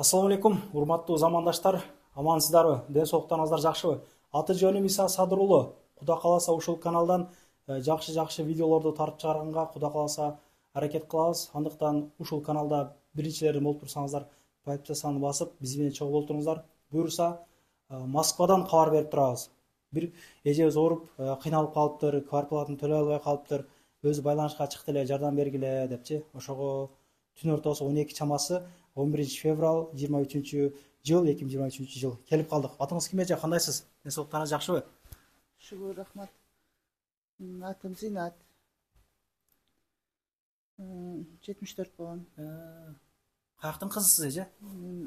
Assalamu алейкум, урматтуу замандаштар, амансыздарбы, ден соолуктарыңыздар жакшыбы? Аты жөнүм Иса Садыр уулу. Кудай кааласа ушул каналдан жакшы видеолорду тартып чыгарганга Кудай кааласа аракет кылабыз. Андыктан ушул каналда биринчилерден болуп турсаңыздар, подписаны басып, биз менен чогуу болуп туруңуздар. Буюрса, Москвадан кабар берип турабыз. Бир эжебиз ооруп, кыйналып калыптыр, квартплатын төлөй албай калыптыр. Өзү байланышка чыкты эле, жардам бергиле депчи. Ошого түн ортосу 12 чамасы 11 февраль 23 жыл 2023 жыл келип калдык. Атыңыз ким эже, кандайсыз? Ден соолуктарыңыз жакшыбы? Шүгүр, рахмат. Атым Зинат. 74 болгон. Каяктын кызысыз эже?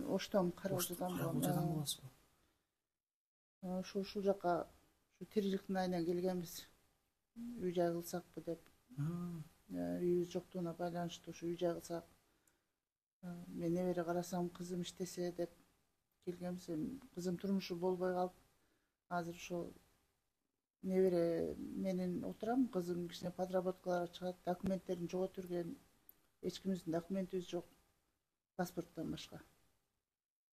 Оштон, Каражыдан болгон. Ушул жака тириликтин айынан келгенбиз. Үй жай кылсакпы деп. Үйүбүз жоктугуна байланыштуу ушу үй жай кылсак. Мен небере карасам, кызым иштесе деп келгенбиз. Кызым турмушу болбой калып, азыр ошо небере менен отурам. Кызым кичине подработкаларга чыгат, документтерин жоготуп жүргөн. Эч кимибиздин документибиз жок, паспорттон башка.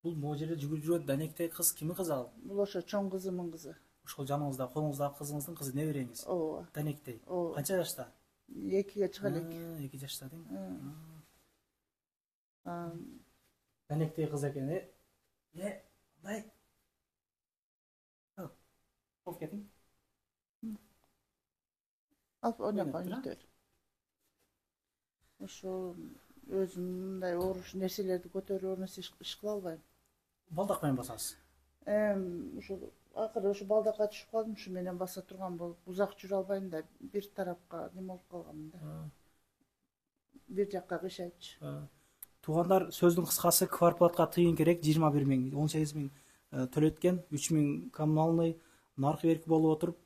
Бул могу жерде жүгүрүп жүргөн данектей кыз кимдин кызы ал? Бул ошо чоң кызымдын кызы. Ошол жаныңызда, колуңуздагы кызыңыздын кызы, небереңиз? Ооба. Данектей. Канча жашта? 2-ге чыга элек. 2 жашта дейм. А, Данектей кыз экен. Дай. Алып кетиң. Алып ойнойт. Ошо өзүм мындай ооруш нерселерди көтөрүп нерсе иш кыла албайм. Балдак менен басасыз. Ошо акыры ошо балдакка түшүп калдым, ушу менен баса турган болуп, узак жүрө албайм да, бир тарапка неме болуп калганмын да. Бир жакка кыйшайчы. Туугандар, сөздүн кыскасы, квартплатка тыйын керек, 21 миң, 18 миң төлөткөн, 3 миң коммуналный, наркы берки болуп отуруп,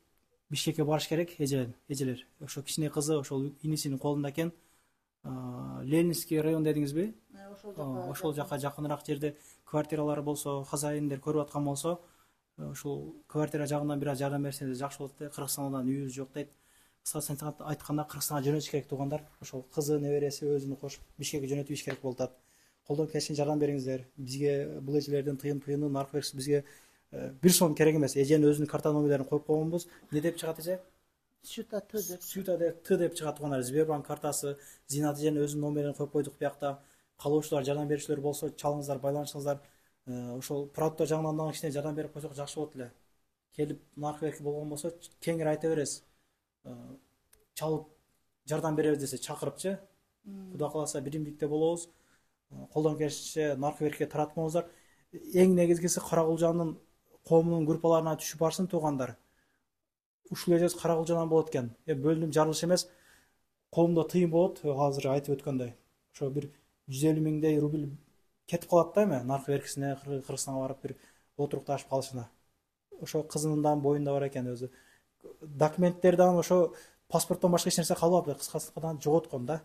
Бишкекке барыш керек эжелер. Ошо кичине кызы ошол инисинин колунда экен. Ленинский район дедиңизби? Ошол жака жакыныраак жерде квартиралар болсо, хозяиндер көрүп аткан болсо, ушул квартира жагынан бир аз жардам берсеңиз жакшы болот дейт. Кыргызстандан үйүбүз жок дейт. Кыскасы айтканда Кыргызстанга жөнөтүш керек туугандар. Ошол кызы, небереси өзүнү кошуп Бишкекке жөнөтүп иш керек болуп атат. Колдон келишинче жардам бериңиздер. Бизге бул эжелердин тыйыны наркы берсиз, бизге бир сом керек эмес. Эженин өзүнүн карта номерлерин коюп койгонбуз. Не деп чыгат эже? Сюта Т деп чыгат туугандар. Сбербанк картасы, Зинат эженин өзүнүн номерин коюп койдук биякта. Каалоочулар, жардам берүүчүлөр болсо, чалыңыздар, байланышыңыздар. Ошол продукт жагынан да кичине жардам берип койсок жакшы болот эле. Келип наркы берки болгон болсо, кеңири айта бересиз. Чалып жардам беребиз десе чакырыпчы. Кудай кааласа биримдикте болобуз. Колдон келишинче наркы беркиге таратпаңыздар. Эң негизгиси Каракулжанын коомунун группаларына түшүп барсын туугандар. Ушул эжебиз Каракулжандан болот экен. Бөлүнүп жарылыш эмес, коомдо тыйын болот, азыр айтып өткөндөй. Ошо бир 150 миңдей рубль кетип калат да эми, наркы беркисине Кыргызстанга барып бир отурукташып калышына. Ошо кызынын да боюнда бар экен өзү. Документтер дагы ошо паспорттон башка эч нерсе калбапты, кыскасы жоготкон да.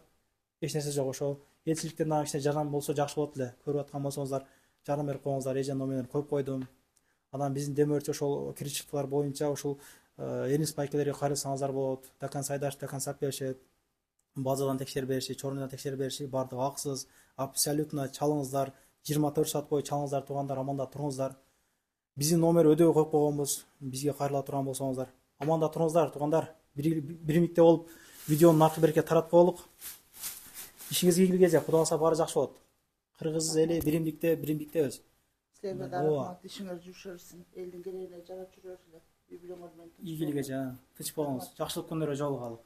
Эч нерсе жок. Ошо элчиликтен дагы кичине жардам болсо жакшы болот эле. Көрүп аткан болсоңуздар, жардам берип коюңуздар. Эженин номерин коюп койдум. Анан биздин демөөрчү ошол кирчиликтер боюнча ошол Энис байкелерге кайрылсаңыздар болот. До конца айдаш, до конца пешет. Базадан текшерип бериши, чорунан текшерип бериши, бардыгы аксыз. Абсолютно чалыңыздар, 24 саат бою чалыңыздар туугандар, аманда туруңуздар. Биздин номер өдөбөй коюп койгонбуз. Бизге кайрыла турган болсоңуздар, аманда туруңуздар туугандар. Биримдикте болуп видеону наркы беркиге таратып коелук. Ишиңизге ийгилик эже, Кудай кааласа баары жакшы болот. Кыргыз эли биримдиктебиз. Силерге да рахмат, ишиңер жүрүшө берсин. Элдин керегине жарап жүрө берсиңер. Үй бүлөңөр менен ийгилик эже, тынч болуңуз. Жакшылык күндөргө жолугалы.